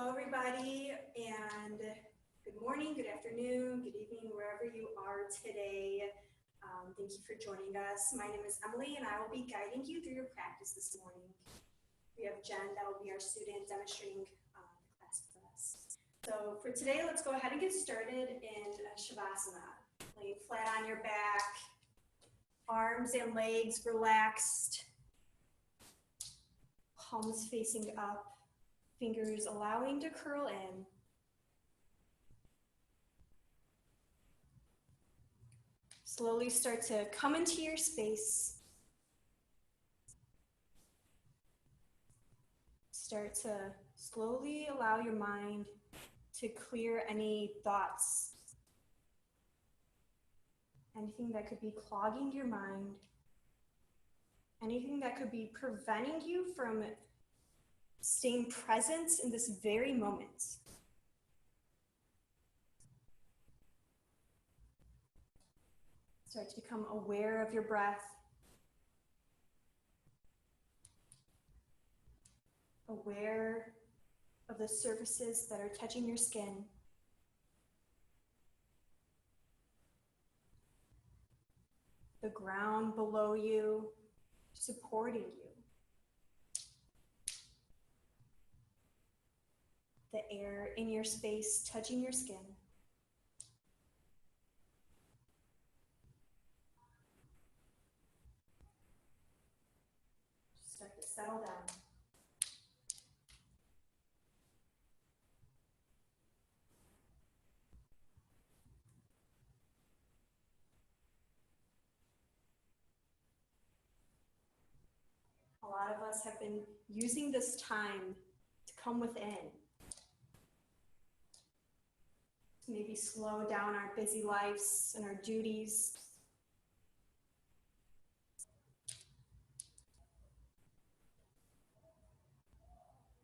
Hello, everybody, and good morning, good afternoon, good evening, wherever you are today. Thank you for joining us. My name is Emily, and I will be guiding you through your practice this morning. We have Jen, that will be our student demonstrating the class with us. So for today, let's go ahead and get started in Shavasana. Lay flat on your back, arms and legs relaxed, palms facing up. Fingers allowing to curl in. Slowly start to come into your space. Start to slowly allow your mind to clear any thoughts. Anything that could be clogging your mind. Anything that could be preventing you from staying present in this very moment. Start to become aware of your breath. Aware of the surfaces that are touching your skin. The ground below you, supporting you. The air in your space touching your skin. Start to settle down. A lot of us have been using this time to come within. To maybe slow down our busy lives and our duties.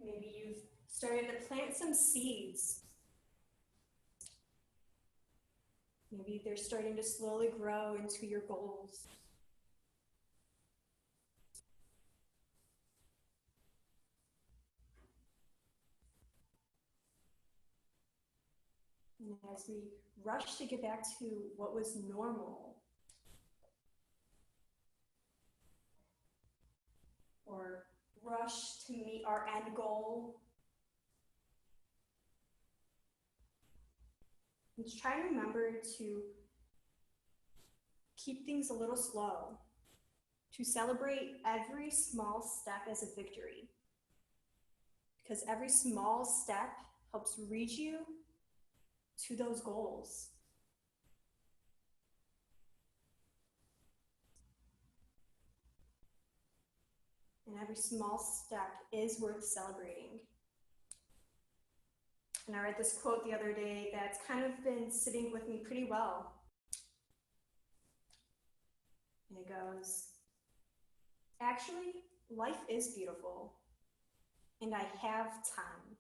Maybe you've started to plant some seeds. Maybe they're starting to slowly grow into your goals. And as we rush to get back to what was normal, or rush to meet our end goal, let's try to remember to keep things a little slow, to celebrate every small step as a victory. Because every small step helps reach you to those goals. And every small step is worth celebrating. And I read this quote the other day that's kind of been sitting with me pretty well. And it goes, actually, life is beautiful, and I have time.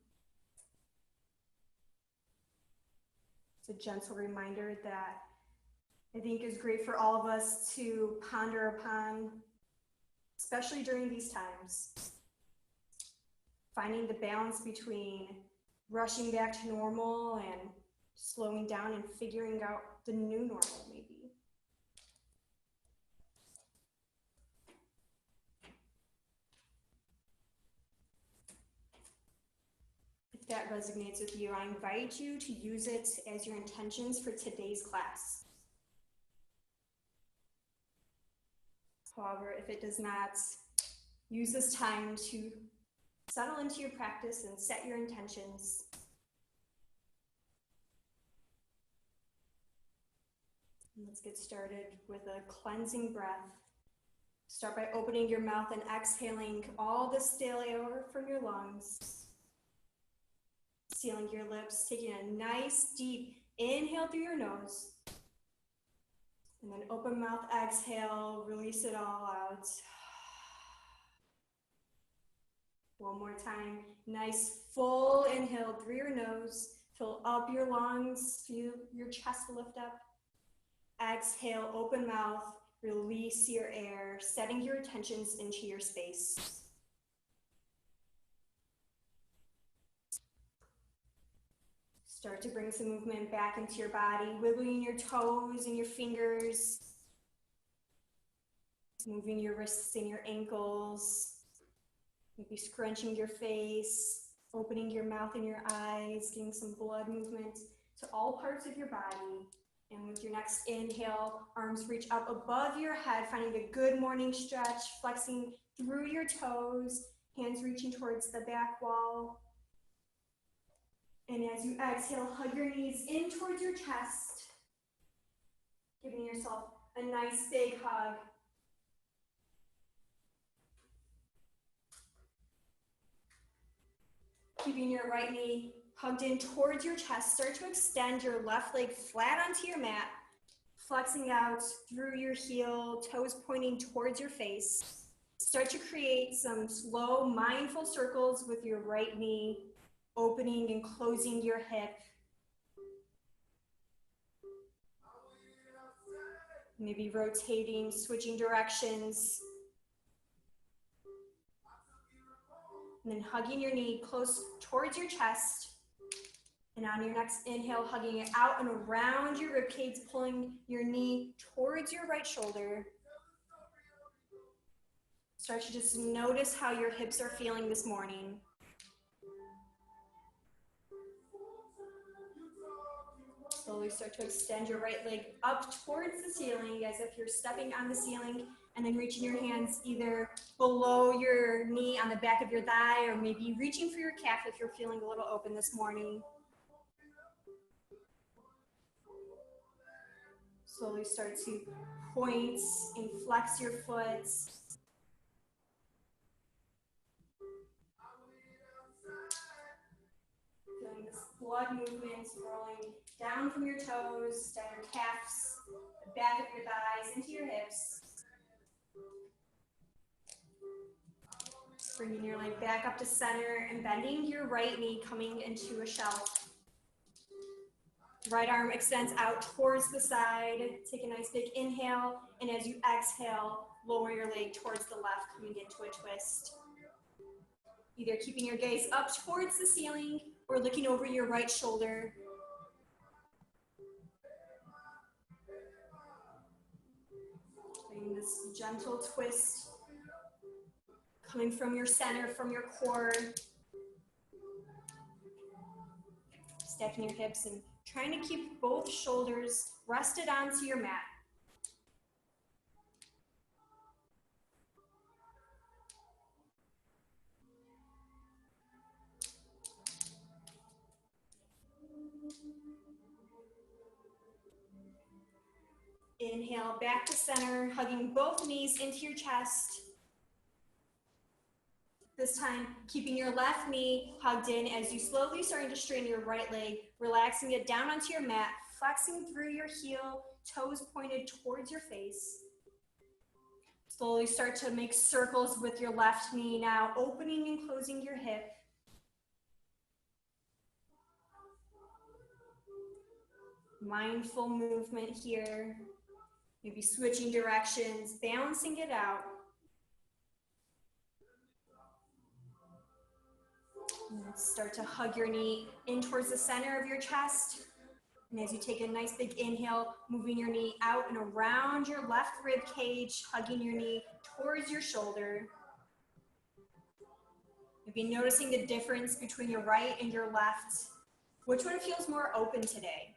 It's a gentle reminder that I think is great for all of us to ponder upon, especially during these times. Finding the balance between rushing back to normal and slowing down and figuring out the new normal, maybe. If that resonates with you, I invite you to use it as your intentions for today's class. However, if it does not, use this time to settle into your practice and set your intentions. And let's get started with a cleansing breath. Start by opening your mouth and exhaling all the stale air from your lungs. Sealing your lips, taking a nice deep inhale through your nose. And then open mouth, exhale, release it all out. One more time, nice full inhale through your nose, fill up your lungs, feel your chest lift up. Exhale, open mouth, release your air, setting your attentions into your space. Start to bring some movement back into your body, wiggling your toes and your fingers, moving your wrists and your ankles, maybe scrunching your face, opening your mouth and your eyes, getting some blood movement to all parts of your body. And with your next inhale, arms reach up above your head, finding a good morning stretch, flexing through your toes, hands reaching towards the back wall. And as you exhale, hug your knees in towards your chest, giving yourself a nice big hug. Keeping your right knee hugged in towards your chest, start to extend your left leg flat onto your mat, flexing out through your heel, toes pointing towards your face. Start to create some slow, mindful circles with your right knee, opening and closing your hip. Maybe rotating, switching directions. And then hugging your knee close towards your chest. And on your next inhale, hugging it out and around your ribcage, pulling your knee towards your right shoulder. Start to just notice how your hips are feeling this morning. Slowly start to extend your right leg up towards the ceiling as if you're stepping on the ceiling, and then reaching your hands either below your knee on the back of your thigh, or maybe reaching for your calf if you're feeling a little open this morning. Slowly start to point and flex your foot. Feeling this blood movement rolling down from your toes, down your calves, the back of your thighs, into your hips. Bringing your leg back up to center and bending your right knee, coming into a shelf. Right arm extends out towards the side. Take a nice big inhale, and as you exhale, lower your leg towards the left, coming into a twist. Either keeping your gaze up towards the ceiling or looking over your right shoulder. Doing this gentle twist, coming from your center, from your core. Stacking your hips and trying to keep both shoulders rested onto your mat. Inhale, back to center, hugging both knees into your chest. This time, keeping your left knee hugged in as you slowly starting to straighten your right leg, relaxing it down onto your mat, flexing through your heel, toes pointed towards your face. Slowly start to make circles with your left knee now, opening and closing your hip. Mindful movement here. Maybe switching directions, balancing it out. And start to hug your knee in towards the center of your chest. And as you take a nice big inhale, moving your knee out and around your left rib cage, hugging your knee towards your shoulder. Maybe noticing the difference between your right and your left. Which one feels more open today?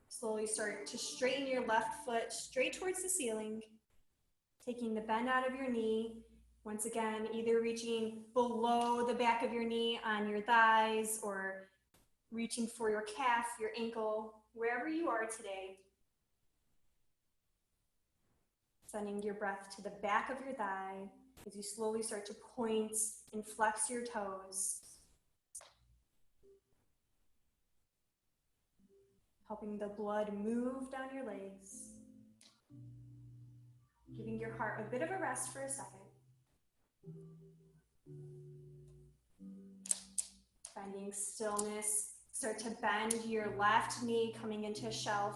Slowly start to straighten your left foot straight towards the ceiling, taking the bend out of your knee. Once again, either reaching below the back of your knee on your thighs or reaching for your calf, your ankle, wherever you are today. Sending your breath to the back of your thigh as you slowly start to point and flex your toes. Helping the blood move down your legs. Giving your heart a bit of a rest for a second. Finding stillness. Start to bend your left knee, coming into a shelf.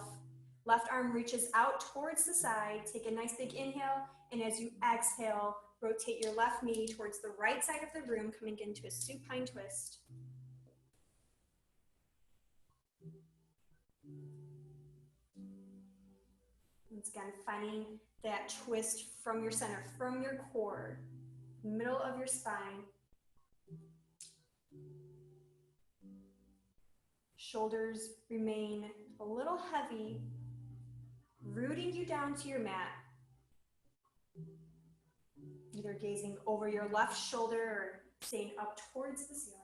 Left arm reaches out towards the side. Take a nice big inhale, and as you exhale, rotate your left knee towards the right side of the room, coming into a supine twist. Once again, finding that twist from your center, from your core, middle of your spine. Shoulders remain a little heavy, rooting you down to your mat. Either gazing over your left shoulder or staying up towards the ceiling.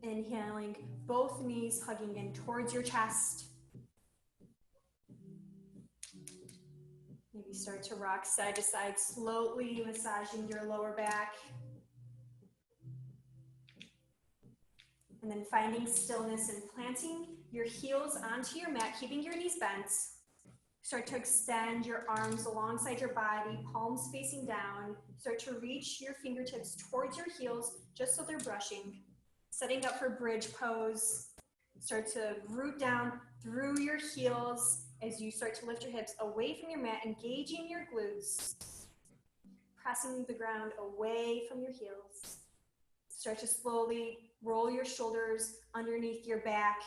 Inhaling, both knees hugging in towards your chest. Maybe start to rock side to side, slowly massaging your lower back. And then finding stillness and planting your heels onto your mat, keeping your knees bent. Start to extend your arms alongside your body, palms facing down. Start to reach your fingertips towards your heels, just so they're brushing. Setting up for bridge pose. Start to root down through your heels as you start to lift your hips away from your mat, engaging your glutes. Pressing the ground away from your heels. Start to slowly roll your shoulders underneath your back.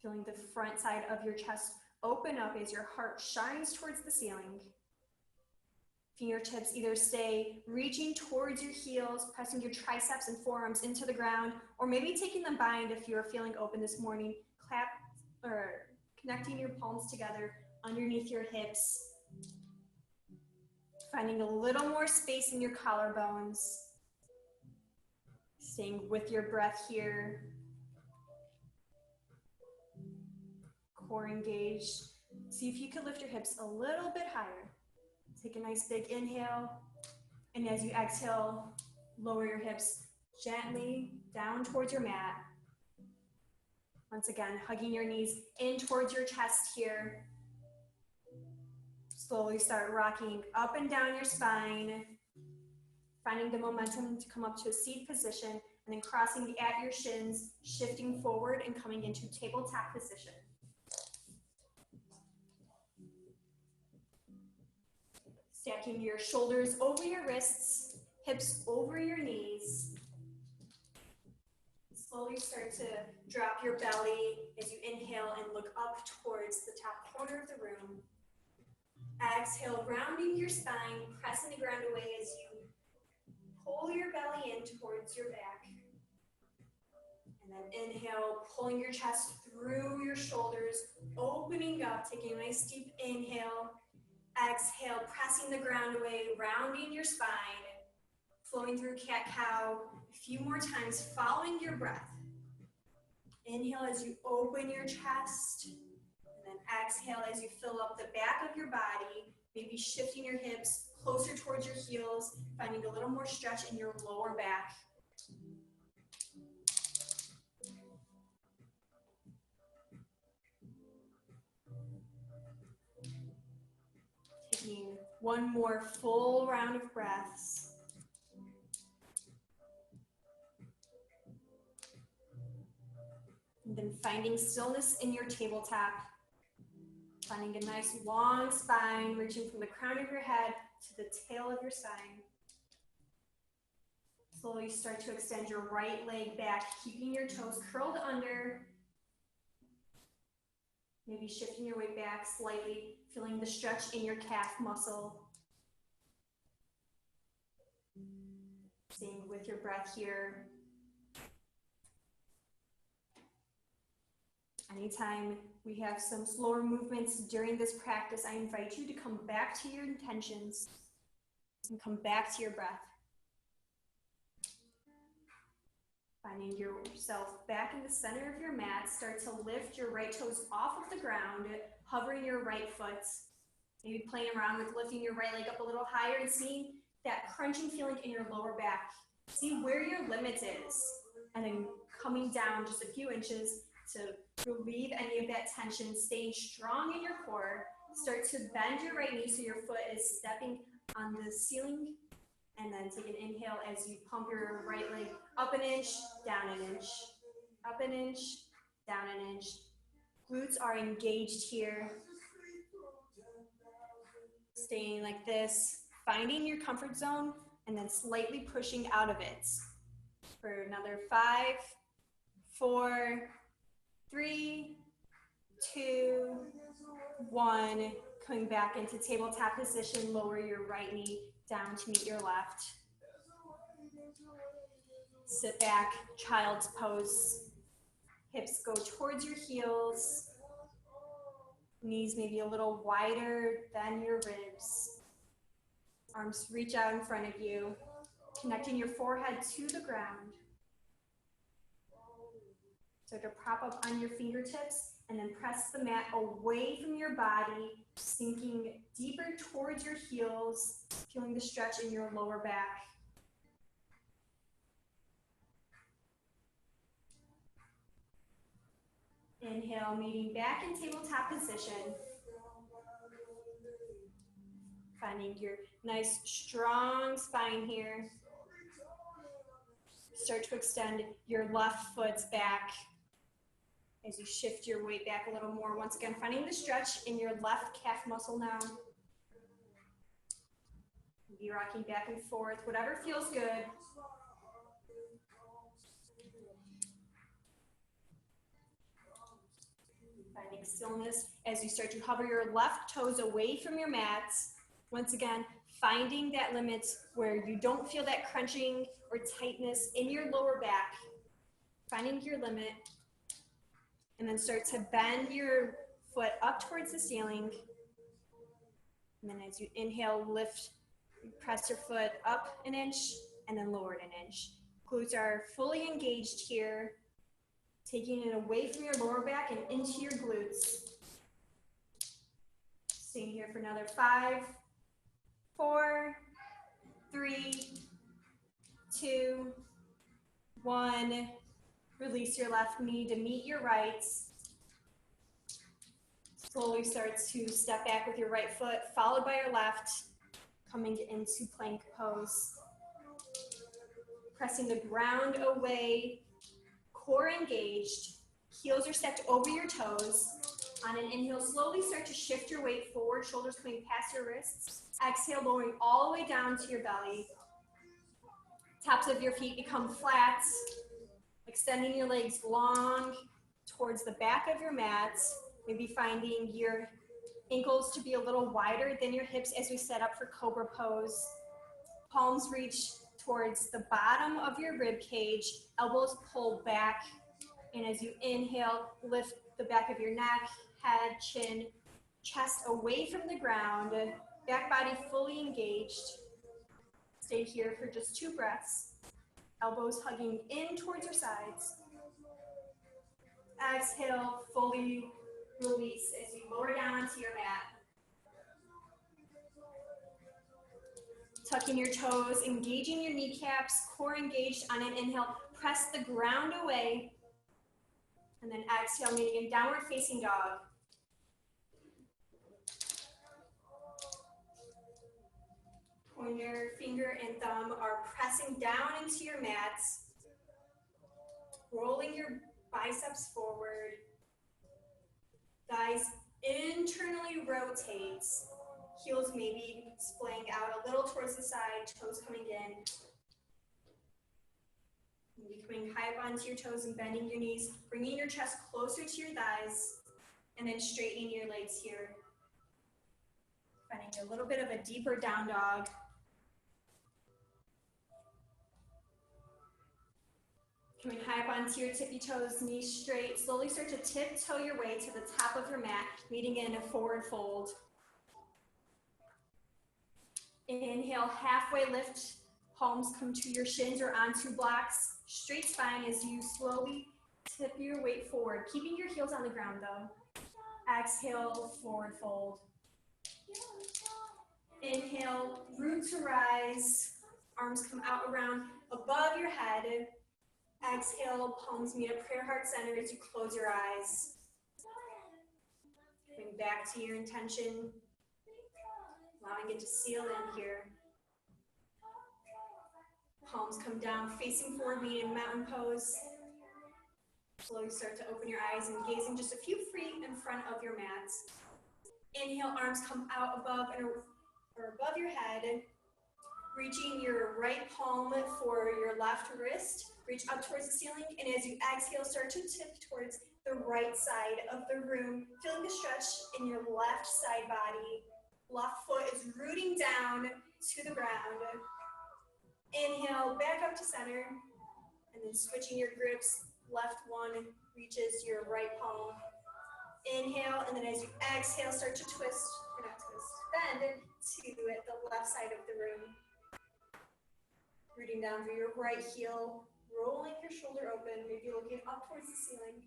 Feeling the front side of your chest open up as your heart shines towards the ceiling. Fingertips either stay reaching towards your heels, pressing your triceps and forearms into the ground, or maybe taking them bind if you're feeling open this morning. Clap or connecting your palms together underneath your hips. Finding a little more space in your collarbones. Staying with your breath here. Core engaged. See if you can lift your hips a little bit higher. Take a nice big inhale, and as you exhale, lower your hips gently down towards your mat. Once again, hugging your knees in towards your chest here. Slowly start rocking up and down your spine, finding the momentum to come up to a seat position, and then crossing at your shins, shifting forward and coming into tabletop position. Stacking your shoulders over your wrists, hips over your knees. Slowly start to drop your belly as you inhale and look up towards the top corner of the room. Exhale, rounding your spine, pressing the ground away as you pull your belly in towards your back. And then inhale, pulling your chest through your shoulders, opening up, taking a nice deep inhale. Exhale, pressing the ground away, rounding your spine, flowing through cat-cow. A few more times, following your breath. Inhale as you open your chest, and then exhale as you fill up the back of your body, maybe shifting your hips closer towards your heels, finding a little more stretch in your lower back. Taking one more full round of breaths. And then finding stillness in your tabletop. Finding a nice long spine, reaching from the crown of your head to the tail of your spine. Slowly start to extend your right leg back, keeping your toes curled under. Maybe shifting your weight back slightly, feeling the stretch in your calf muscle. Staying with your breath here. Anytime we have some slower movements during this practice, I invite you to come back to your intentions and come back to your breath. Finding yourself back in the center of your mat, start to lift your right toes off of the ground, hovering your right foot. Maybe playing around with lifting your right leg up a little higher and seeing that crunching feeling in your lower back. See where your limit is, and then coming down just a few inches to relieve any of that tension, staying strong in your core, Start to bend your right knee so your foot is stepping on the ceiling, and then take an inhale as you pump your right leg up an inch, down an inch, up an inch, down an inch. Glutes are engaged here. Staying like this, finding your comfort zone, and then slightly pushing out of it. For another 5, 4, 3, 2, 1. Coming back into tabletop position, lower your right knee down to meet your left. Sit back, child's pose. Hips go towards your heels. Knees maybe a little wider than your ribs. Arms reach out in front of you, connecting your forehead to the ground. Start to prop up on your fingertips and then press the mat away from your body, sinking deeper towards your heels, feeling the stretch in your lower back. Inhale, meeting back in tabletop position. Finding your nice strong spine here. Start to extend your left foot back as you shift your weight back a little more. Once again, finding the stretch in your left calf muscle now. Be rocking back and forth, whatever feels good. Finding stillness as you start to hover your left toes away from your mats. Once again, finding that limit where you don't feel that crunching or tightness in your lower back. Finding your limit. And then start to bend your foot up towards the ceiling. And then as you inhale, lift, press your foot up an inch and then lower it an inch. Glutes are fully engaged here. Taking it away from your lower back and into your glutes. Staying here for another 5, 4, 3, 2, 1. Release your left knee to meet your right. Slowly start to step back with your right foot, followed by your left, coming into plank pose. Pressing the ground away, core engaged, heels are stacked over your toes. On an inhale, slowly start to shift your weight forward, shoulders coming past your wrists. Exhale, lowering all the way down to your belly. Tops of your feet become flat, extending your legs long towards the back of your mat. Maybe finding your ankles to be a little wider than your hips as we set up for Cobra pose. Palms reach towards the bottom of your rib cage, elbows pull back, and as you inhale, lift the back of your neck, head, chin, chest away from the ground, back body fully engaged. Stay here for just 2 breaths. Elbows hugging in towards your sides. Exhale, fully release as you lower down onto your mat. Tucking your toes, engaging your kneecaps, core engaged on an inhale. Press the ground away. And then exhale, meeting in downward facing dog. Pointer, finger, and thumb are pressing down into your mats. Rolling your biceps forward. Thighs internally rotate. Heels maybe splaying out a little towards the side, toes coming in. Maybe coming high up onto your toes and bending your knees, bringing your chest closer to your thighs, and then straightening your legs here. Finding a little bit of a deeper down dog. Coming high up onto your tippy toes, knees straight. Slowly start to tiptoe your way to the top of your mat, meeting in a forward fold. Inhale, halfway lift. Palms come to your shins or onto blocks. Straight spine as you slowly tip your weight forward, keeping your heels on the ground though. Exhale, forward fold. Inhale, root to rise. Arms come out around above your head. Exhale, palms meet at prayer heart center as you close your eyes. Coming back to your intention, allowing it to seal in here. Palms come down, facing forward, meeting mountain pose. Slowly start to open your eyes and gazing just a few feet in front of your mat. Inhale, arms come out above or above your head, reaching your right palm for your left wrist. Reach up towards the ceiling, and as you exhale, start to tip towards the right side of the room, feeling the stretch in your left side body. Left foot is rooting down to the ground. Inhale, back up to center, and then switching your grips. Left one reaches your right palm. Inhale, and then as you exhale, start to twist, or not twist, bend to the left side of the room. Rooting down through your right heel, rolling your shoulder open, maybe looking up towards the ceiling.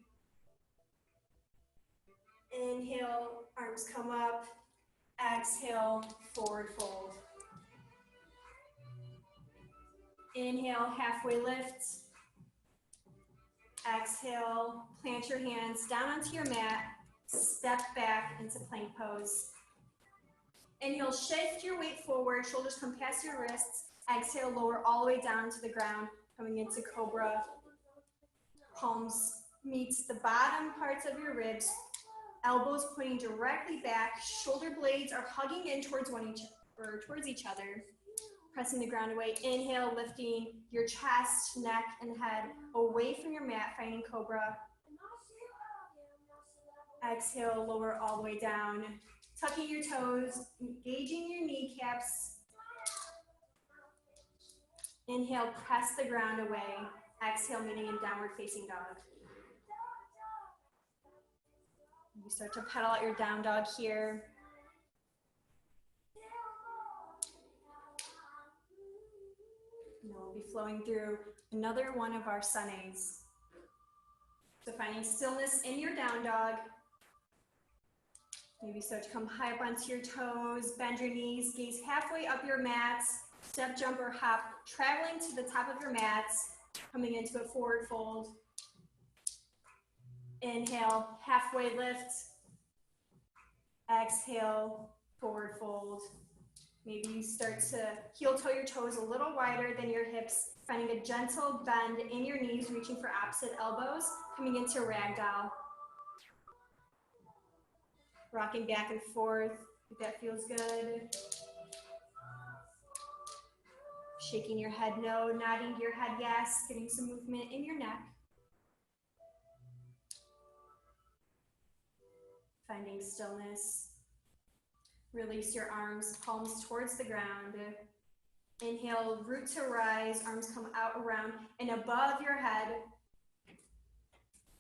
Inhale, arms come up. Exhale, forward fold. Inhale, halfway lift. Exhale, plant your hands down onto your mat. Step back into plank pose. Inhale, shift your weight forward. Shoulders come past your wrists. Exhale, lower all the way down to the ground, coming into cobra. Palms meet the bottom parts of your ribs. Elbows pointing directly back. Shoulder blades are hugging in towards each other. Pressing the ground away. Inhale, lifting your chest, neck, and head away from your mat, finding cobra. Exhale, lower all the way down. Tucking your toes, engaging your kneecaps. Inhale, press the ground away. Exhale, meeting in downward facing dog. You start to pedal out your down dog here. And we'll be flowing through another one of our sunays. So finding stillness in your down dog. Maybe start to come high up onto your toes, bend your knees, gaze halfway up your mat, step, jump, or hop, traveling to the top of your mat, coming into a forward fold. Inhale, halfway lift. Exhale, forward fold. Maybe you start to heel toe your toes a little wider than your hips, finding a gentle bend in your knees, reaching for opposite elbows, coming into ragdoll. Rocking back and forth, if that feels good. Shaking your head no, nodding your head yes, getting some movement in your neck. Finding stillness. Release your arms, palms towards the ground. Inhale, root to rise, arms come out around and above your head.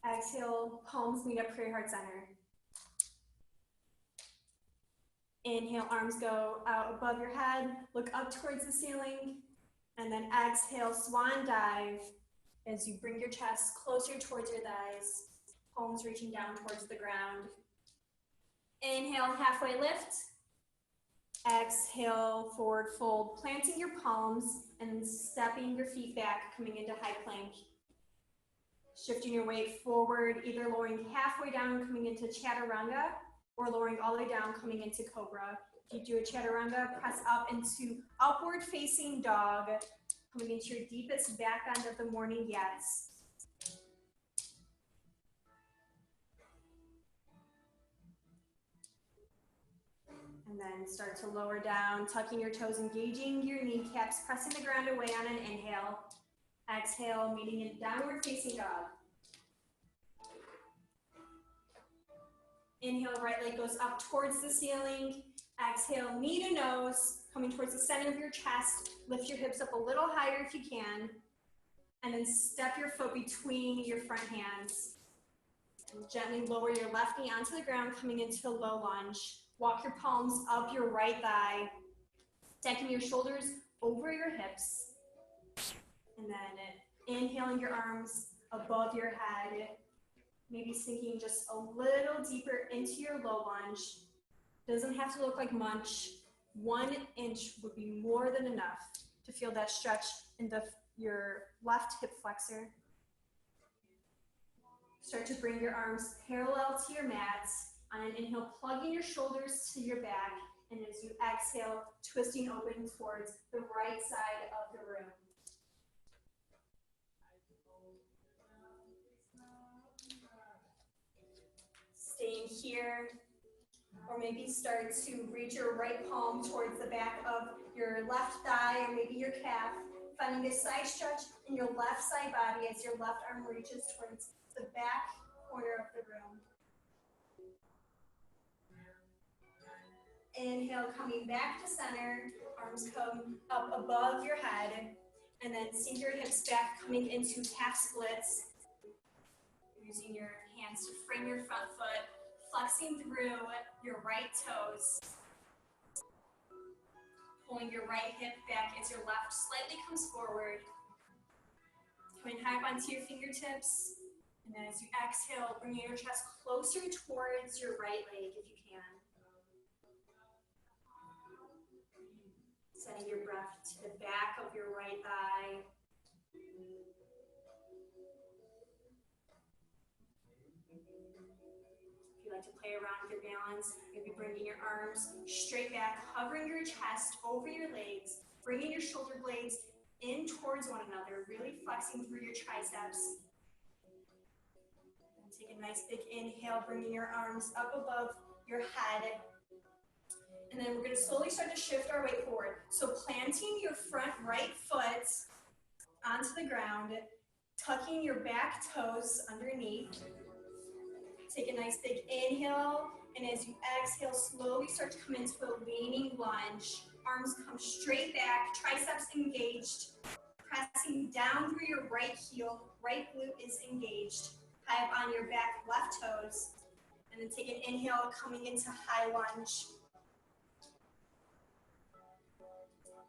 Exhale, palms meet up, prayer heart center. Inhale, arms go out above your head, look up towards the ceiling, and then exhale, swan dive as you bring your chest closer towards your thighs, palms reaching down towards the ground. Inhale, halfway lift. Exhale, forward fold, planting your palms and stepping your feet back, coming into high plank. Shifting your weight forward, either lowering halfway down, coming into chaturanga, or lowering all the way down, coming into cobra. If you do a chaturanga, press up into upward facing dog, coming into your deepest back bend of the morning yet. And then start to lower down, tucking your toes, engaging your kneecaps, pressing the ground away on an inhale. Exhale, meeting in downward facing dog. Inhale, right leg goes up towards the ceiling. Exhale, knee to nose, coming towards the center of your chest. Lift your hips up a little higher if you can. And then step your foot between your front hands. And gently lower your left knee onto the ground, coming into a low lunge. Walk your palms up your right thigh, stacking your shoulders over your hips. And then inhaling your arms above your head, maybe sinking just a little deeper into your low lunge. Doesn't have to look like much. 1 inch would be more than enough to feel that stretch in your left hip flexor. Start to bring your arms parallel to your mat. On an inhale, plugging your shoulders to your back, and as you exhale, twisting open towards the right side of the room. Staying here, or maybe start to reach your right palm towards the back of your left thigh or maybe your calf, finding a side stretch in your left side body as your left arm reaches towards the back corner of the room. Inhale, coming back to center, arms come up above your head, and then sink your hips back, coming into half splits. Using your hands to frame your front foot, flexing through your right toes. Pulling your right hip back as your left slightly comes forward. Coming high up onto your fingertips. And then as you exhale, bringing your chest closer towards your right leg if you can. Sending your breath to the back of your right thigh. If you like to play around with your balance, maybe bringing your arms straight back, hovering your chest over your legs, bringing your shoulder blades in towards one another, really flexing through your triceps. And take a nice big inhale, bringing your arms up above your head. And then we're going to slowly start to shift our weight forward. So planting your front right foot onto the ground, tucking your back toes underneath. Take a nice big inhale, and as you exhale, slowly start to come into a leaning lunge. Arms come straight back, triceps engaged, pressing down through your right heel, right glute is engaged. High up on your back left toes, and then take an inhale, coming into high lunge.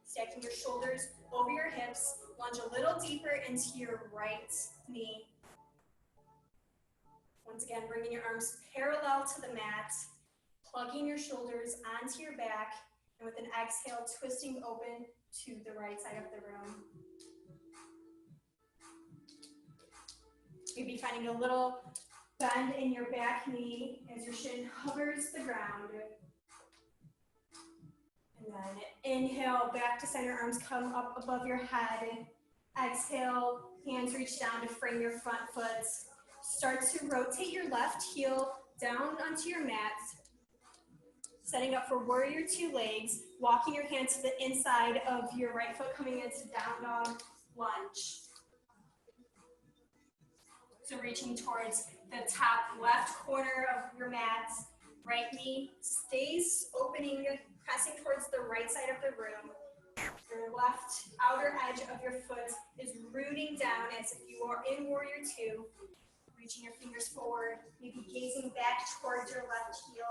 Stacking your shoulders over your hips, lunge a little deeper into your right knee. Once again, bringing your arms parallel to the mat, plugging your shoulders onto your back, and with an exhale, twisting open to the right side of the room. Maybe finding a little bend in your back knee as your shin hovers the ground. And then inhale, back to center, arms come up above your head. Exhale, hands reach down to frame your front foot. Start to rotate your left heel down onto your mat. Setting up for warrior two legs, walking your hand to the inside of your right foot, coming into down dog lunge. So reaching towards the top left corner of your mat, right knee stays opening, pressing towards the right side of the room. Your left outer edge of your foot is rooting down as if you are in warrior two. Reaching your fingers forward, maybe gazing back towards your left heel.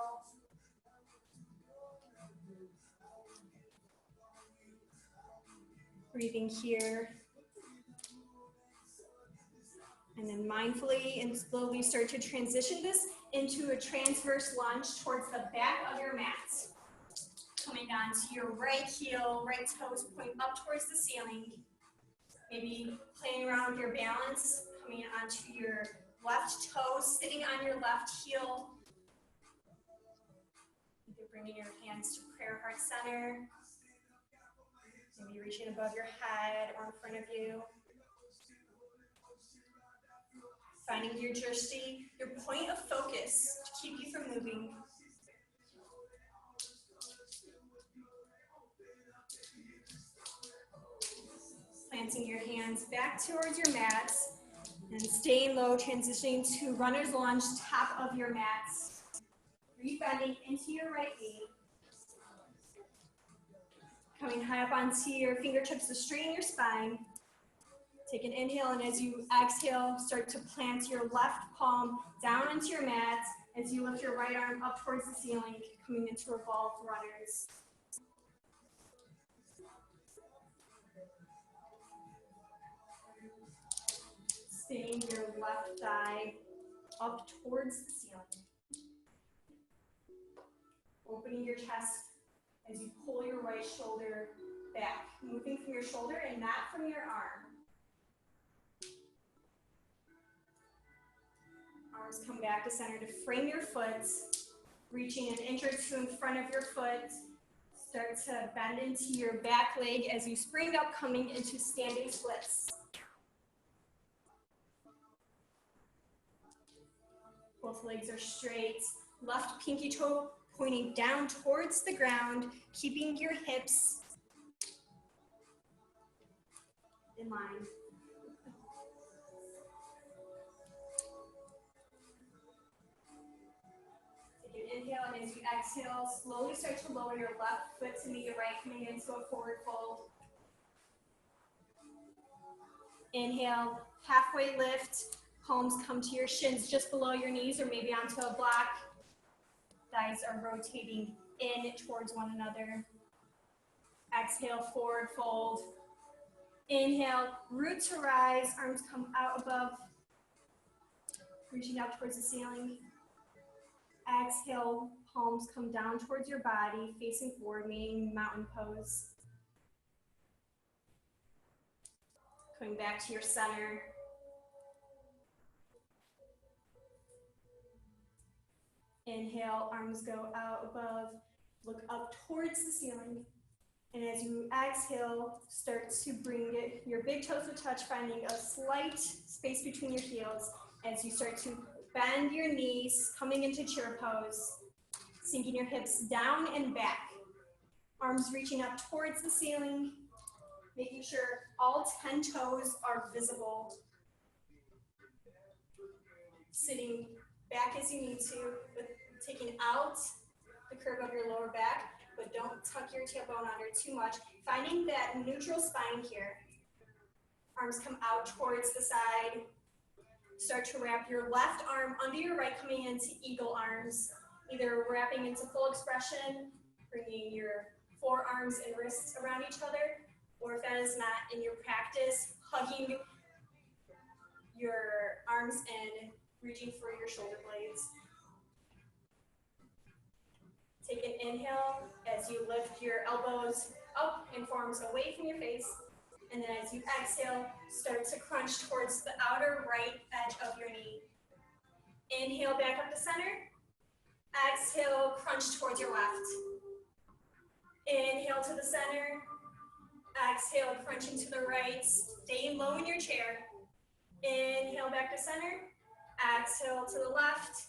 Breathing here. And then mindfully and slowly start to transition this into a transverse lunge towards the back of your mat. Coming down to your right heel, right toes pointing up towards the ceiling. Maybe playing around with your balance, coming onto your left toe, sitting on your left heel. Either bringing your hands to prayer heart center. Maybe reaching above your head or in front of you. Finding your drishti, your point of focus to keep you from moving. Planting your hands back towards your mat and staying low, transitioning to runner's lunge, top of your mat. Rebending into your right knee. Coming high up onto your fingertips to straighten your spine. Take an inhale, and as you exhale, start to plant your left palm down onto your mat as you lift your right arm up towards the ceiling, coming into revolved runners. Staying your left thigh up towards the ceiling. Opening your chest as you pull your right shoulder back, moving from your shoulder and not from your arm. Arms come back to center to frame your foot. Reaching an inch or two in front of your foot. Start to bend into your back leg as you spring up, coming into standing splits. Both legs are straight. Left pinky toe pointing down towards the ground, keeping your hips in line. Take an inhale, and as you exhale, slowly start to lower your left foot to meet your right, coming into a forward fold. Inhale, halfway lift, palms come to your shins just below your knees or maybe onto a block. Thighs are rotating in towards one another. Exhale, forward fold. Inhale, root to rise, arms come out above, reaching out towards the ceiling. Exhale, palms come down towards your body, facing forward, meaning mountain pose. Coming back to your center. Inhale, arms go out above, look up towards the ceiling. And as you exhale, start to bring your big toes to touch, finding a slight space between your heels as you start to bend your knees, coming into chair pose, sinking your hips down and back. Arms reaching up towards the ceiling, making sure all 10 toes are visible. Sitting back as you need to, but taking out the curve of your lower back, but don't tuck your tailbone under too much. Finding that neutral spine here. Arms come out towards the side. Start to wrap your left arm under your right, coming into eagle arms. Either wrapping into full expression, bringing your forearms and wrists around each other, or if that is not in your practice, hugging your arms and reaching for your shoulder blades. Take an inhale as you lift your elbows up and forearms away from your face. And then as you exhale, start to crunch towards the outer right edge of your knee. Inhale back up to center. Exhale, crunch towards your left. Inhale to the center. Exhale, crunching to the right. Staying low in your chair. Inhale back to center. Exhale to the left.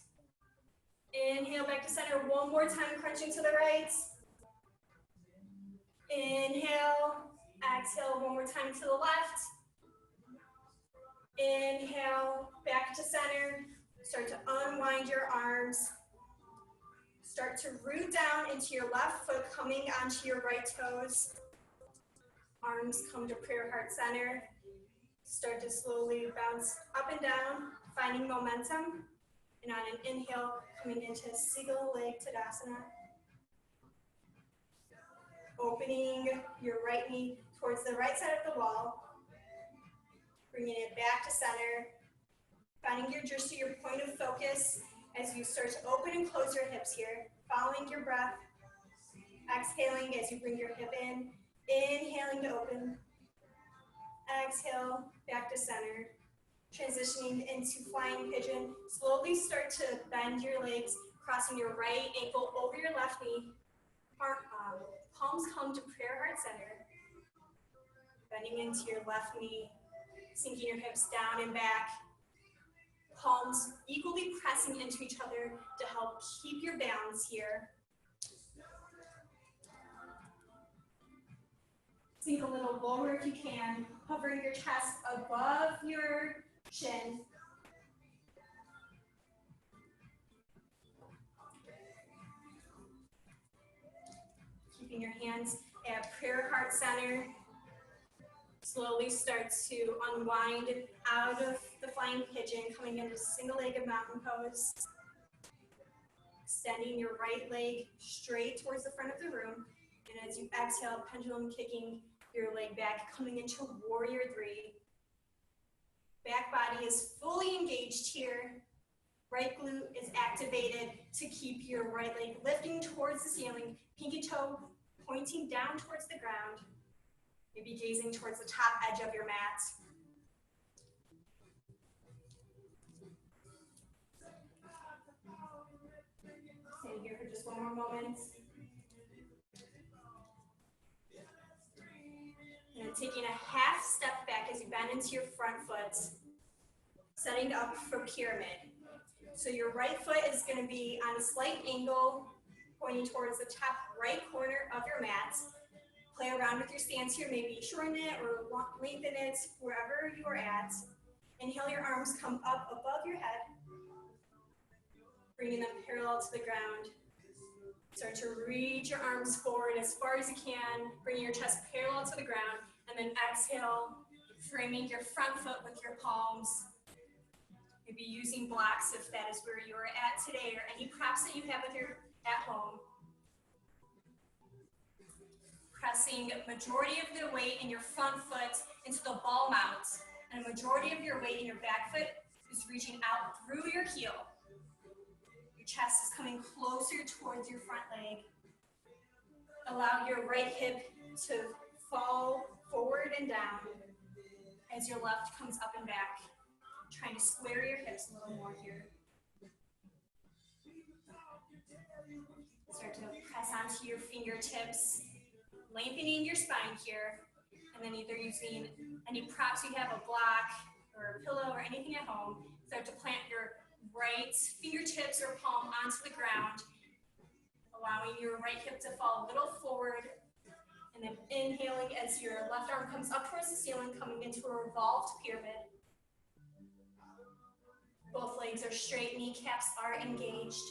Inhale back to center. One more time, crunching to the right. Inhale. Exhale one more time to the left. Inhale, back to center. Start to unwind your arms. Start to root down into your left foot, coming onto your right toes. Arms come to prayer heart center. Start to slowly bounce up and down, finding momentum. And on an inhale, coming into single leg Tadasana. Opening your right knee towards the right side of the wall. Bringing it back to center. Finding your point of focus as you start to open and close your hips here. Following your breath. Exhaling as you bring your hip in. Inhaling to open. Exhale, back to center. Transitioning into flying pigeon. Slowly start to bend your legs, crossing your right ankle over your left knee. Palms come to prayer heart center. Bending into your left knee, sinking your hips down and back. Palms equally pressing into each other to help keep your balance here. Sink a little lower if you can, hovering your chest above your chin. Keeping your hands at prayer heart center. Slowly start to unwind out of the flying pigeon, coming into single-legged mountain pose. Extending your right leg straight towards the front of the room. And as you exhale, pendulum kicking your leg back, coming into warrior three. Back body is fully engaged here. Right glute is activated to keep your right leg lifting towards the ceiling, pinky toe pointing down towards the ground. Maybe gazing towards the top edge of your mat. Stay here taking a half step back as you bend into your front foot, setting up for pyramid. So your right foot is going to be on a slight angle, pointing towards the top right corner of your mat. Play around with your stance here, maybe shorten it or lengthen it, wherever you are at. Inhale, your arms come up above your head, bringing them parallel to the ground. Start to reach your arms forward as far as you can, bringing your chest parallel to the ground, and then exhale, framing your front foot with your palms. Maybe using blocks if that is where you are at today, or any props that you have with your at home. Pressing majority of the weight in your front foot into the ball mount, and a majority of your weight in your back foot is reaching out through your heel. Your chest is coming closer towards your front leg. Allow your right hip to fall forward and down as your left comes up and back. Trying to square your hips a little more here. Start to press onto your fingertips, lengthening your spine here, and then either using any props you have, a block or a pillow or anything at home, start to plant your right fingertips or palm onto the ground, allowing your right hip to fall a little forward, and then inhaling as your left arm comes up towards the ceiling, coming into a revolved pyramid. Both legs are straight, kneecaps are engaged.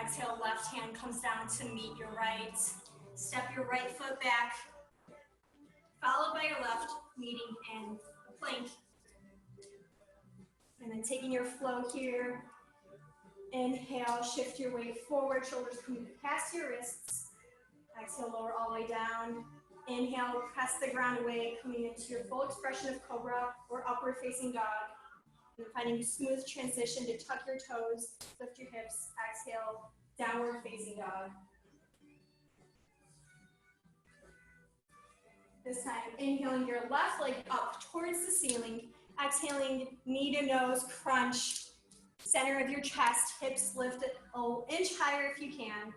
Exhale, left hand comes down to meet your right. Step your right foot back, followed by your left, meeting in a plank. And then taking your flow here, inhale, shift your weight forward, shoulders coming past your wrists. Exhale, lower all the way down. Inhale, press the ground away, coming into your full expression of cobra or upward facing dog. And finding a smooth transition to tuck your toes, lift your hips. Exhale, downward facing dog. This time, inhaling your left leg up towards the ceiling. Exhaling, knee to nose, crunch. Center of your chest, hips lift an inch higher if you can.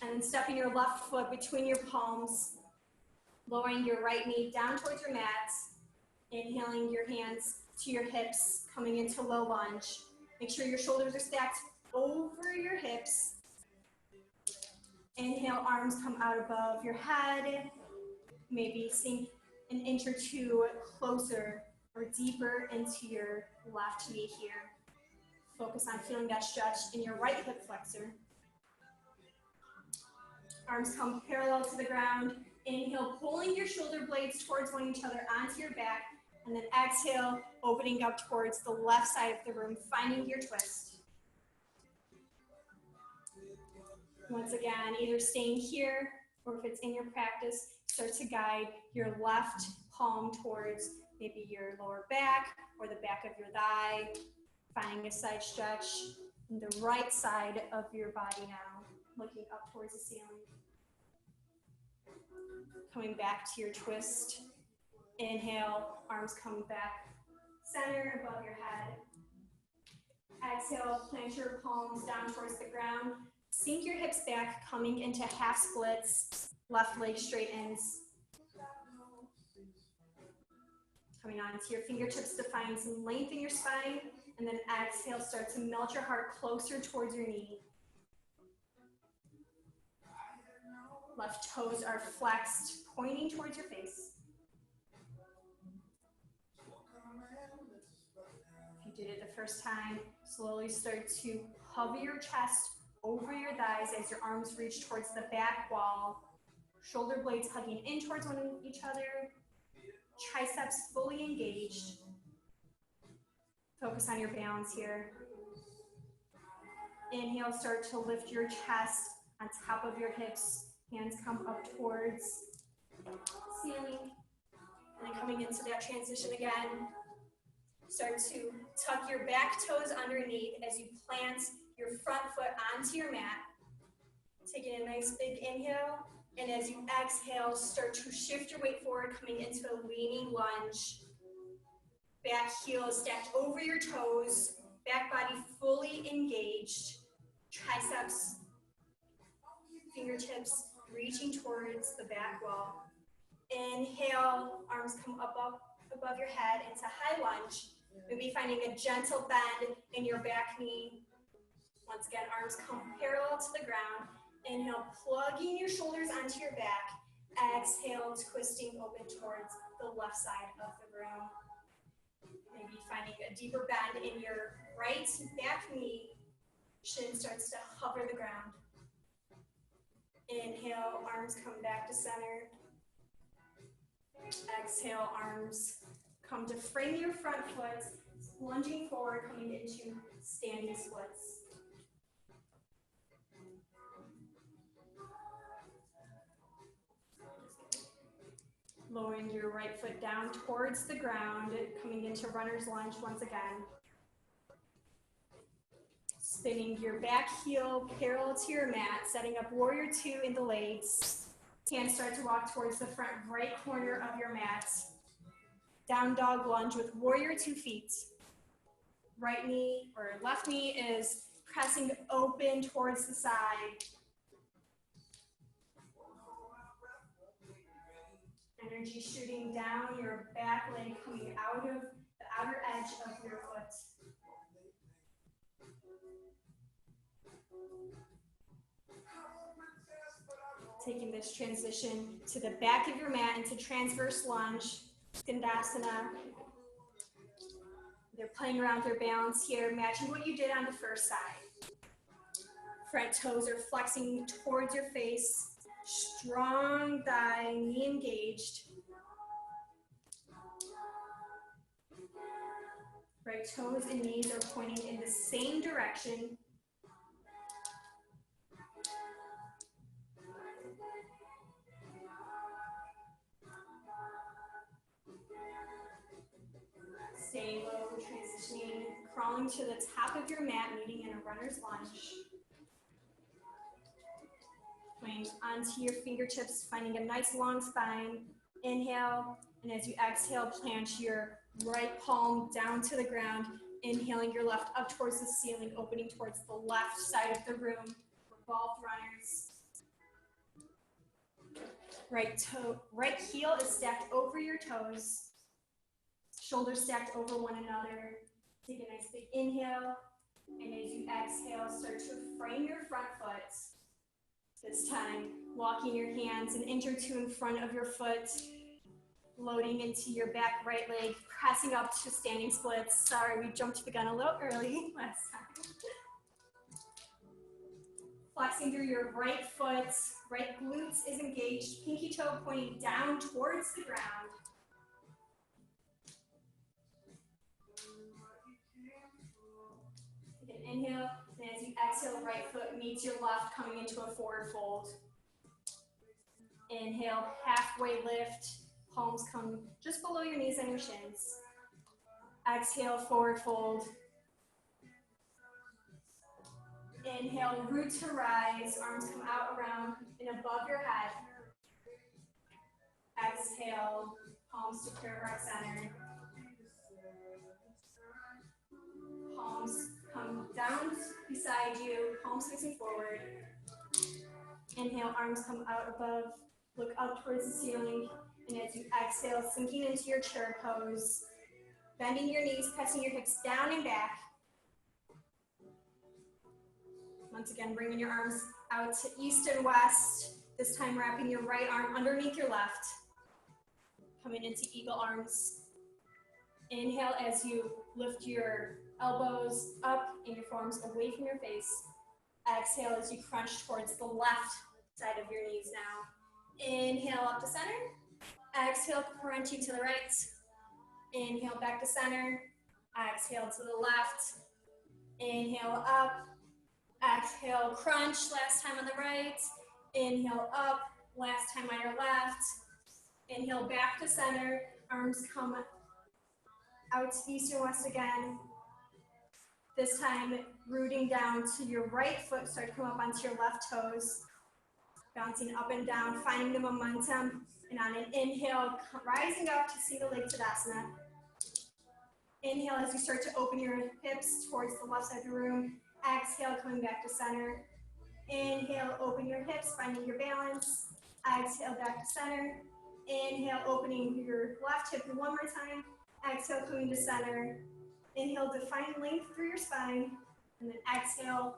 And then stepping your left foot between your palms. Lowering your right knee down towards your mat. Inhaling your hands to your hips, coming into low lunge. Make sure your shoulders are stacked over your hips. Inhale, arms come out above your head. Maybe sink an inch or two closer or deeper into your left knee here. Focus on feeling that stretch in your right hip flexor. Arms come parallel to the ground. Inhale, pulling your shoulder blades towards one each other onto your back. And then exhale, opening up towards the left side of the room, finding your twist. Once again, either staying here or if it's in your practice, start to guide your left palm towards maybe your lower back or the back of your thigh, finding a side stretch in the right side of your body now, looking up towards the ceiling. Coming back to your twist. Inhale, arms come back, center above your head. Exhale, plant your palms down towards the ground. Sink your hips back, coming into half splits, left leg straightens. Coming onto your fingertips to find some length in your spine, and then exhale, start to melt your heart closer towards your knee. Left toes are flexed, pointing towards your face. If you did it the first time, slowly start to hover your chest over your thighs as your arms reach towards the back wall. Shoulder blades hugging in towards each other. Triceps fully engaged. Focus on your balance here. Inhale, start to lift your chest on top of your hips. Hands come up towards ceiling. And then coming into that transition again. Start to tuck your back toes underneath as you plant your front foot onto your mat. Taking a nice big inhale. And as you exhale, start to shift your weight forward, coming into a leaning lunge. Back heel stacked over your toes. Back body fully engaged. Triceps, fingertips reaching towards the back wall. Inhale, arms come up above your head into high lunge. Maybe finding a gentle bend in your back knee. Once again, arms come parallel to the ground. Inhale, plugging your shoulders onto your back. Exhale, twisting open towards the left side of the room. Maybe finding a deeper bend in your right back knee. Shin starts to hover the ground. Inhale, arms come back to center. Exhale, arms come to frame your front foot, lunging forward, coming into standing splits. Lowering your right foot down towards the ground, coming into runner's lunge once again. Spinning your back heel parallel to your mat, setting up warrior two in the legs. Hands start to walk towards the front right corner of your mat. Down dog lunge with warrior 2 feet. Right knee or left knee is pressing open towards the side. Energy shooting down your back leg, coming out of the outer edge of your foot. Taking this transition to the back of your mat into transverse lunge, Skandasana. They're playing around with your balance here, matching what you did on the first side. Front toes are flexing towards your face. Strong thigh, knee engaged. Right toes and knees are pointing in the same direction. Stay low, transitioning, crawling to the top of your mat, meeting in a runner's lunge. Going onto your fingertips, finding a nice long spine. Inhale, and as you exhale, plant your right palm down to the ground. Inhaling your left up towards the ceiling, opening towards the left side of the room. Revolved runners. Right heel is stacked over your toes. Shoulders stacked over one another. Take a nice big inhale, and as you exhale, start to frame your front foot. This time, walking your hands an inch or two in front of your foot, loading into your back right leg, pressing up to standing splits. Sorry, we jumped the gun a little early last time. Flexing through your right foot, right glutes is engaged, pinky toe pointing down towards the ground. Take an inhale, and as you exhale, right foot meets your left, coming into a forward fold. Inhale, halfway lift, palms come just below your knees and your shins. Exhale, forward fold. Inhale, root to rise, arms come out around and above your head. Exhale, palms to prayer heart center. Palms come down beside you, palms facing forward. Inhale, arms come out above, look up towards the ceiling, and as you exhale, sinking into your chair pose, bending your knees, pressing your hips down and back. Once again, bringing your arms out to east and west, this time wrapping your right arm underneath your left. Coming into eagle arms. Inhale as you lift your elbows up and your forearms away from your face. Exhale as you crunch towards the left side of your knees now. Inhale up to center. Exhale, crunching to the right. Inhale back to center. Exhale to the left. Inhale up. Exhale, crunch, last time on the right. Inhale up, last time on your left. Inhale back to center. Arms come out to east and west again. This time, rooting down to your right foot, start to come up onto your left toes. Bouncing up and down, finding the momentum. And on an inhale, rising up to Sita Leg Tadasana. Inhale as you start to open your hips towards the left side of the room. Exhale, coming back to center. Inhale, open your hips, finding your balance. Exhale, back to center. Inhale, opening your left hip one more time. Exhale, coming to center. Inhale, define length through your spine. And then exhale,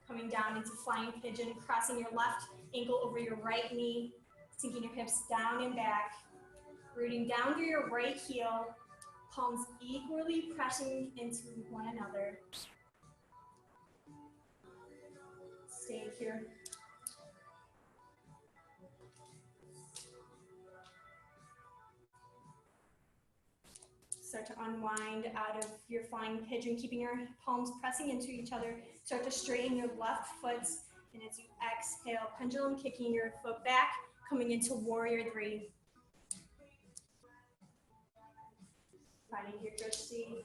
coming down into flying pigeon, crossing your left ankle over your right knee, sinking your hips down and back, rooting down through your right heel, palms equally pressing into one another. Stay here. Start to unwind out of your flying pigeon, keeping your palms pressing into each other. Start to straighten your left foot, and as you exhale, pendulum kicking your foot back, coming into warrior three. Finding your drishti.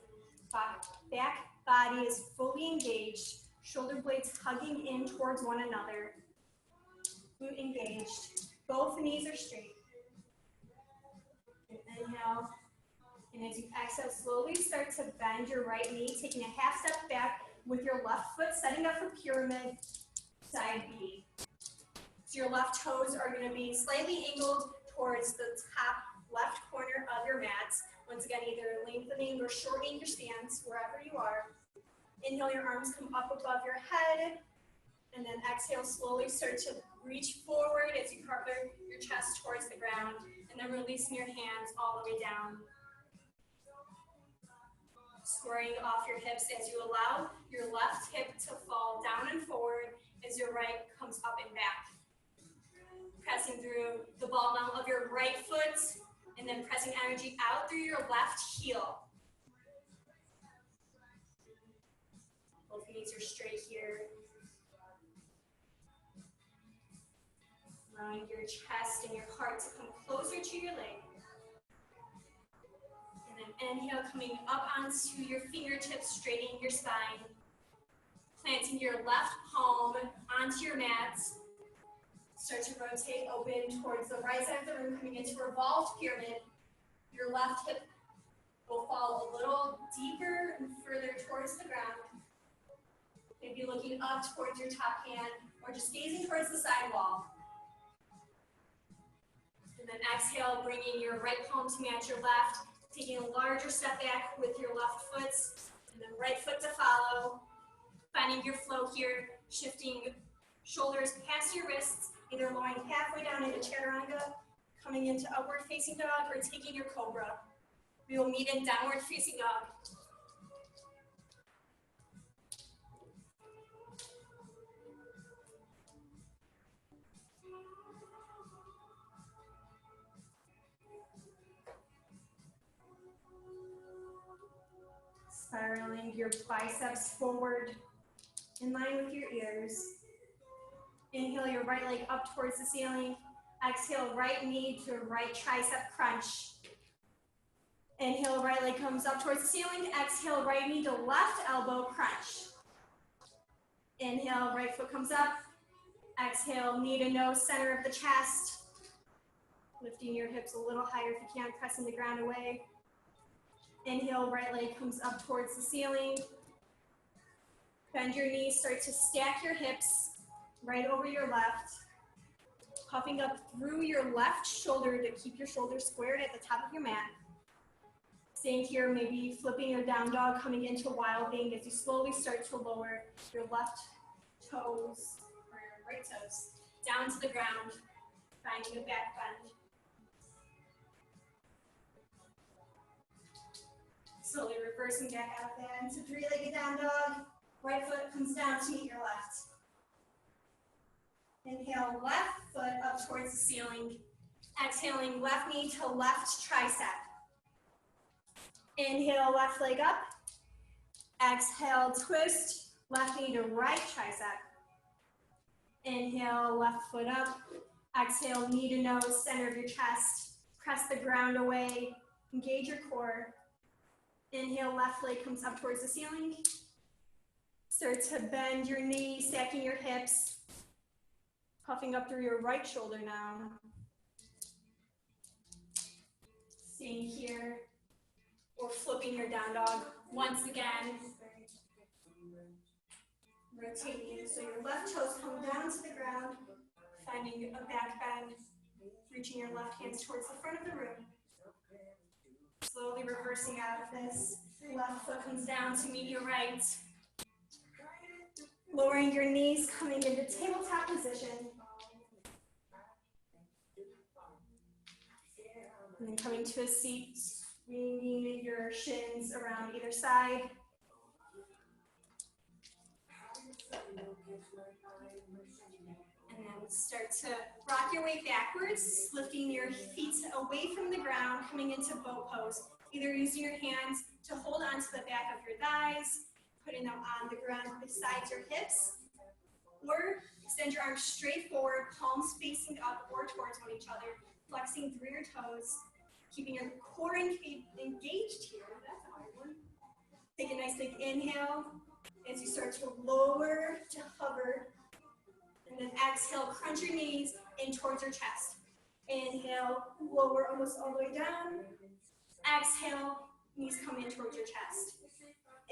Back body is fully engaged, shoulder blades hugging in towards one another. Glute engaged, both knees are straight. Inhale. And as you exhale, slowly start to bend your right knee, taking a half step back with your left foot, setting up for pyramid side B. So your left toes are going to be slightly angled towards the top left corner of your mat. Once again, either lengthening or shortening your stance, wherever you are. Inhale, your arms come up above your head. And then exhale, slowly start to reach forward as you cover your chest towards the ground. And then releasing your hands all the way down. Squaring off your hips as you allow your left hip to fall down and forward as your right comes up and back. Pressing through the ball down of your right foot and then pressing energy out through your left heel. Both knees are straight here. Allowing your chest and your heart to come closer to your leg. Inhale, coming up onto your fingertips, straightening your spine. Planting your left palm onto your mat. Start to rotate open towards the right side of the room, coming into revolved pyramid. Your left hip will fall a little deeper and further towards the ground. Maybe looking up towards your top hand or just gazing towards the side wall. And then exhale, bringing your right palm to match your left. Taking a larger step back with your left foot, and then right foot to follow. Finding your flow here, shifting shoulders past your wrists, either lowering halfway down into chaturanga, coming into upward facing dog, or taking your cobra. We will meet in downward facing dog. Spiraling your biceps forward in line with your ears. Inhale your right leg up towards the ceiling. Exhale, right knee to right tricep crunch. Inhale, right leg comes up towards the ceiling. Exhale, right knee to left elbow crunch. Inhale, right foot comes up. Exhale, knee to nose, center of the chest. Lifting your hips a little higher if you can, pressing the ground away. Inhale, right leg comes up towards the ceiling. Bend your knees, start to stack your hips right over your left. Puffing up through your left shoulder to keep your shoulders squared at the top of your mat. Staying here, maybe flipping your down dog, coming into wild thing as you slowly start to lower your left toes, or your right toes, down to the ground, finding a back bend. Slowly reversing back out of that into three-legged down dog. Right foot comes down to meet your left. Inhale, left foot up towards the ceiling. Exhaling, left knee to left tricep. Inhale, left leg up. Exhale, twist, left knee to right tricep. Inhale, left foot up. Exhale, knee to nose, center of your chest. Press the ground away, engage your core. Inhale, left leg comes up towards the ceiling. Start to bend your knee, stacking your hips. Puffing up through your right shoulder now. Staying here. Or flipping your down dog once again. Rotating, so your left toes come down to the ground, finding a back bend, reaching your left hands towards the front of the room. Slowly reversing out of this. Left foot comes down to meet your right. Lowering your knees, coming into tabletop position. And then coming to a seat, swinging your shins around either side. And then start to rock your way backwards, lifting your feet away from the ground, coming into boat pose. Either using your hands to hold onto the back of your thighs, putting them on the ground beside your hips, or extend your arms straight forward, palms facing up or towards each other, flexing through your toes, keeping your core engaged here. That's a hard one. Take a nice big inhale as you start to lower to hover. And then exhale, crunch your knees in towards your chest. Inhale, lower almost all the way down. Exhale, knees come in towards your chest.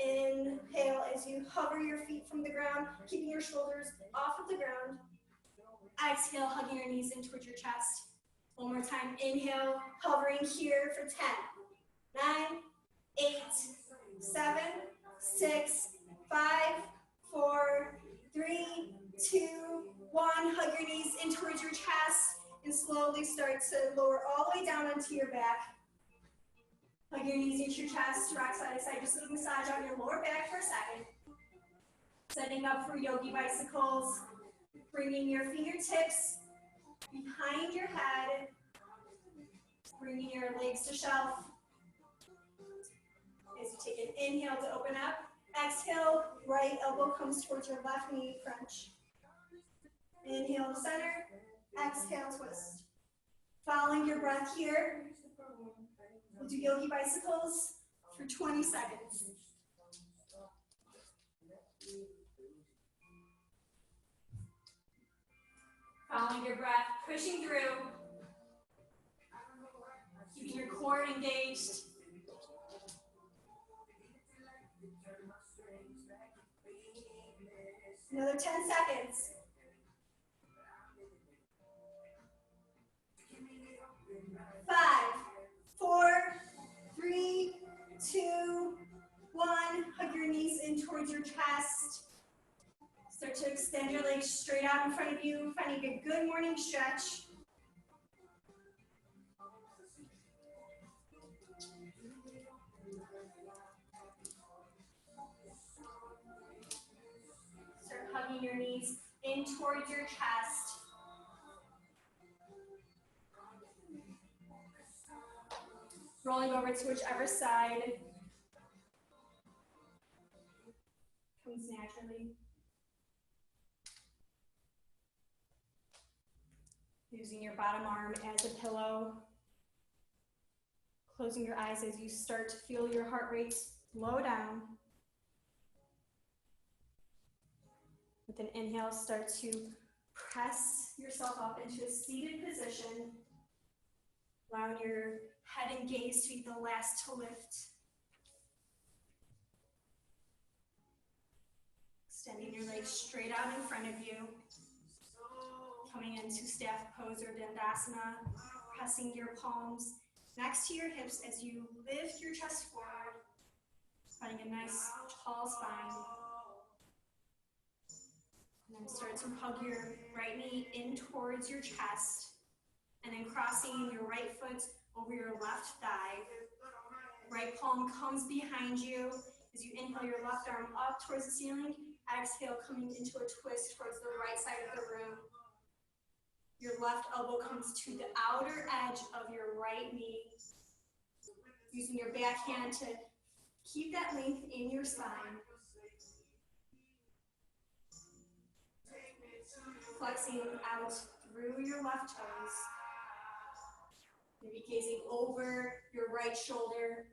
Inhale as you hover your feet from the ground, keeping your shoulders off of the ground. Exhale, hugging your knees in towards your chest. One more time, inhale, hovering here for 10, 9, 8, 7, 6, 5, 4, 3, 2, 1. Hug your knees in towards your chest and slowly start to lower all the way down onto your back. Hug your knees into your chest, rock side to side, just a little massage on your lower back for a second. Setting up for yogi bicycles, bringing your fingertips behind your head, bringing your legs to shelf. As you take an inhale to open up, exhale, right elbow comes towards your left knee, crunch. Inhale to center, exhale, twist. Following your breath here, we'll do yogi bicycles for 20 seconds. Following your breath, pushing through, keeping your core engaged. Another 10 seconds. Five, 4, 3, 2, 1. Hug your knees in towards your chest. Start to extend your legs straight out in front of you, finding a good morning stretch. Start hugging your knees in towards your chest. Rolling over to whichever side comes naturally. Using your bottom arm as a pillow. Closing your eyes as you start to feel your heart rate slow down. With an inhale, start to press yourself up into a seated position. Allowing your head and gaze to be the last to lift. Extending your legs straight out in front of you. Coming into staff pose or Dandasana. Pressing your palms next to your hips as you lift your chest forward. Finding a nice tall spine. And then start to hug your right knee in towards your chest. And then crossing your right foot over your left thigh. Right palm comes behind you. As you inhale your left arm up towards the ceiling. Exhale, coming into a twist towards the right side of the room. Your left elbow comes to the outer edge of your right knee. Using your back hand to keep that length in your spine. Flexing out through your left toes. Maybe gazing over your right shoulder.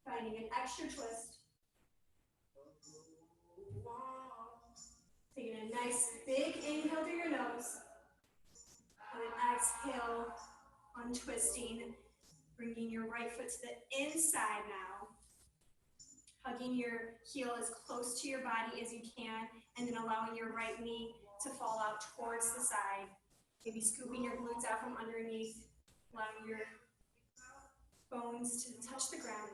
Finding an extra twist. Taking a nice big inhale through your nose. And then exhale, untwisting, bringing your right foot to the inside now. Hugging your heel as close to your body as you can, and then allowing your right knee to fall out towards the side. Maybe scooping your glutes out from underneath, allowing your bones to touch the ground.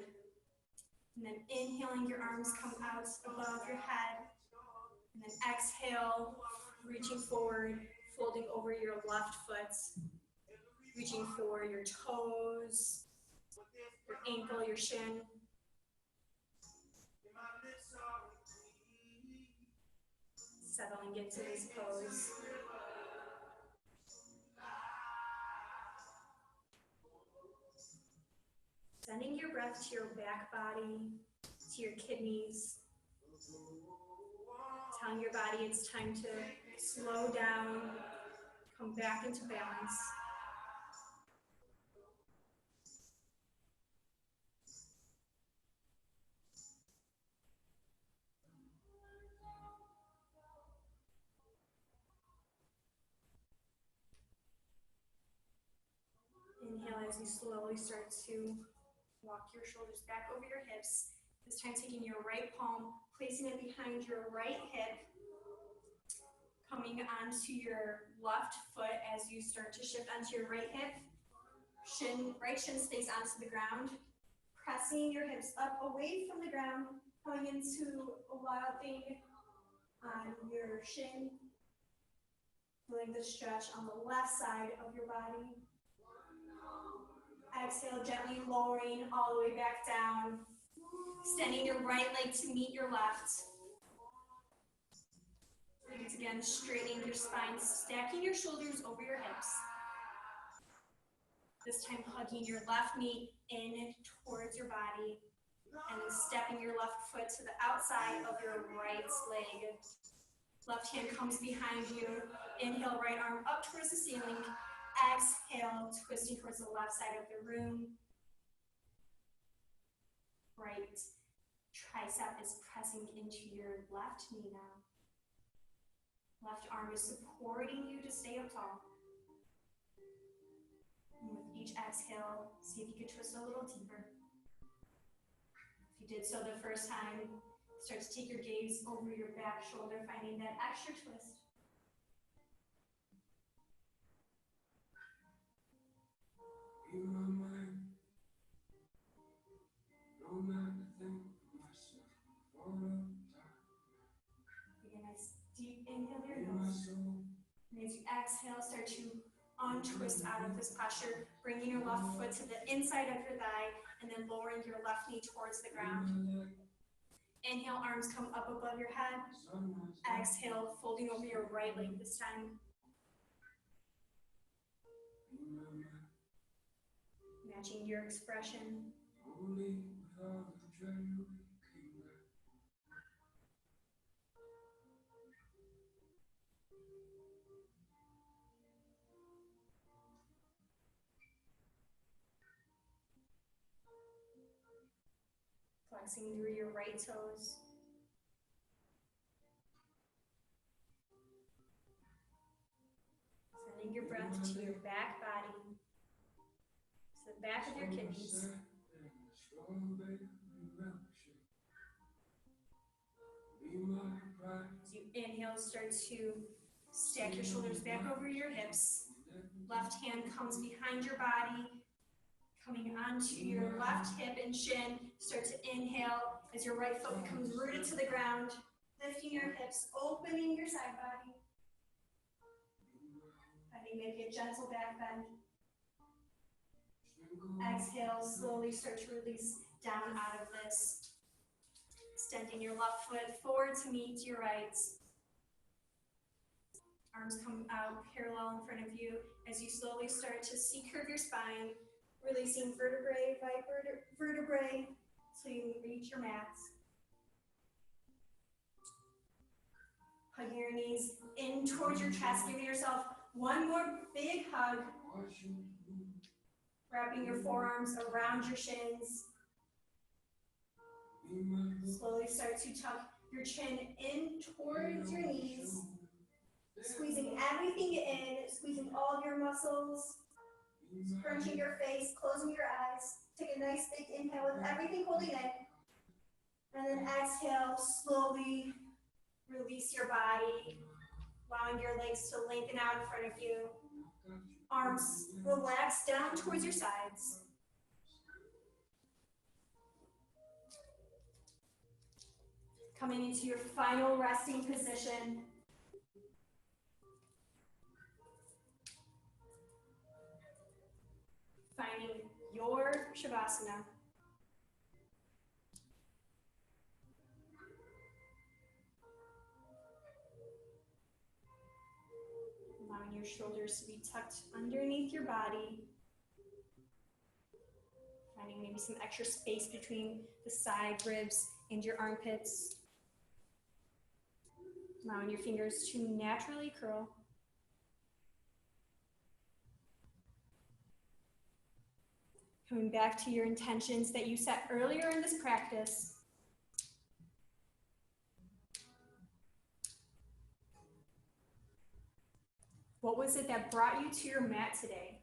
And then inhaling, your arms come out above your head. And then exhale, reaching forward, folding over your left foot, reaching for your toes, your ankle, your shin. Settling into this pose. Sending your breath to your back body, to your kidneys. Telling your body it's time to slow down, come back into balance. Inhale as you slowly start to walk your shoulders back over your hips. This time taking your right palm, placing it behind your right hip, coming onto your left foot as you start to shift onto your right hip. Right shin stays onto the ground. Pressing your hips up away from the ground, coming into a wild thing on your shin. Feeling the stretch on the left side of your body. Exhale, gently lowering all the way back down. Extending your right leg to meet your left. Once again, straightening your spine, stacking your shoulders over your hips. This time hugging your left knee in towards your body, and then stepping your left foot to the outside of your right leg. Left hand comes behind you. Inhale, right arm up towards the ceiling. Exhale, twisting towards the left side of the room. Right tricep is pressing into your left knee now. Left arm is supporting you to stay up tall. And with each exhale, see if you can twist a little deeper. If you did so the first time, start to take your gaze over your back shoulder, finding that extra twist. In my mind, no man to think of myself for a time. Take a nice deep inhale here. In my soul, And as you exhale, start to untwist out of this posture, bringing your left foot to the inside of your thigh, and then lowering your left knee towards the ground. Inhale, arms come up above your head. sunrise, Exhale, folding over your right leg this time. in my mind, Matching your expression. only with all the treasure we came back. Flexing through your right toes. Sending your breath to your back body, to the back of your kidneys. Sat in the strawberry milkshake. Be my pride, As you inhale, start to stack your shoulders back over your hips. Left hand comes behind your body, coming onto your left hip and shin. Start to inhale as your right foot becomes rooted to the ground, lifting your hips, opening your side body. Finding maybe a gentle back bend. Exhale, slowly start to release down out of this. Extending your left foot forward to meet your right. Arms come out parallel in front of you as you slowly start to C-curve your spine, releasing vertebrae by vertebrae so you reach your mats. Hugging your knees in towards your chest, giving yourself one more big hug, watching you, wrapping your forearms around your shins. be my hope, Slowly start to tuck your chin in towards your knees, squeezing everything in, squeezing all of your muscles, be my crunching your face, closing your eyes. Take a nice big inhale with everything holding in. And then exhale, slowly release your body, allowing your legs to lengthen out in front of you. Arms relax down towards your sides. Coming into your final resting position. Finding your Shavasana. Allowing your shoulders to be tucked underneath your body. Finding maybe some extra space between the side ribs and your armpits. Allowing your fingers to naturally curl. Coming back to your intentions that you set earlier in this practice. What was it that brought you to your mat today?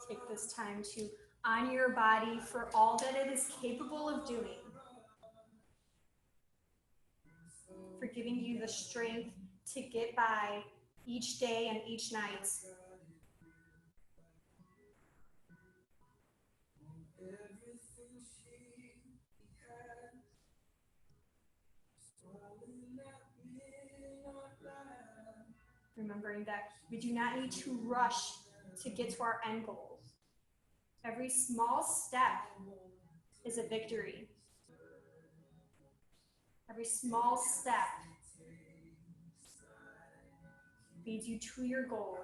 Take this time to honor your body for all that it is capable of doing. For giving you the strength to get by each day and each night. Remembering that we do not need to rush to get to our end goals. Every small step is a victory. Every small step leads you to your goal.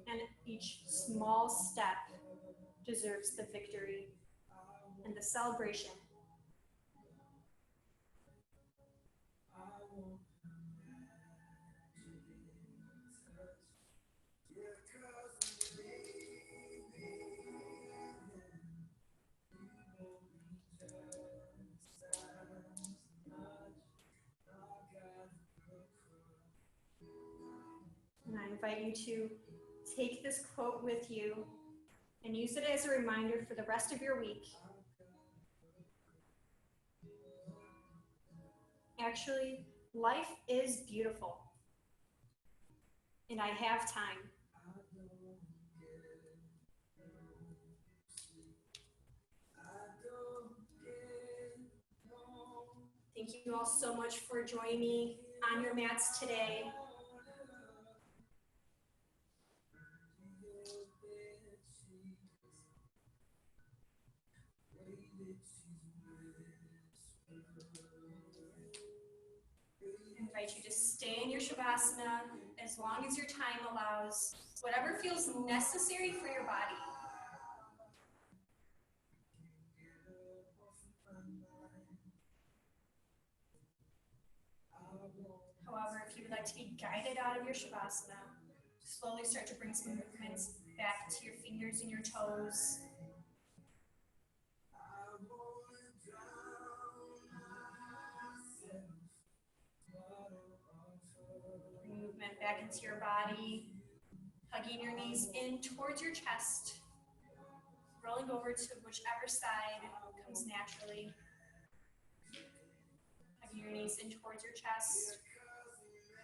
And each small step deserves the victory and the celebration. And I invite you to take this quote with you and use it as a reminder for the rest of your week. Actually, life is beautiful, and I have time. Thank you all so much for joining me on your mats today. I invite you to stay in your Shavasana as long as your time allows, whatever feels necessary for your body. However, if you would like to be guided out of your Shavasana, slowly start to bring some movements back to your fingers and your toes. Bring movement back into your body, hugging your knees in towards your chest, rolling over to whichever side comes naturally. Hugging your knees in towards your chest,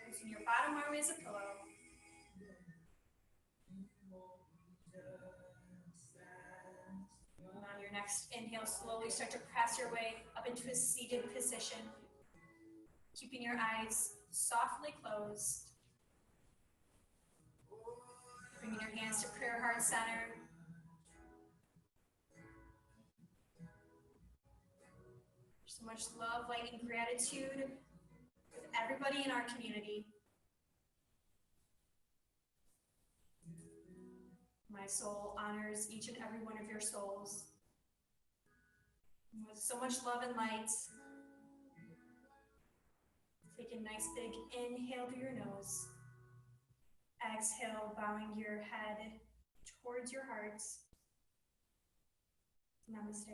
using your bottom arm as a pillow. And on your next inhale, slowly start to press your way up into a seated position, keeping your eyes softly closed. Bringing your hands to prayer heart center. So much love, light, and gratitude with everybody in our community. My soul honors each and every one of your souls. And with so much love and light, take a nice big inhale through your nose. Exhale, bowing your head towards your heart. Namaste.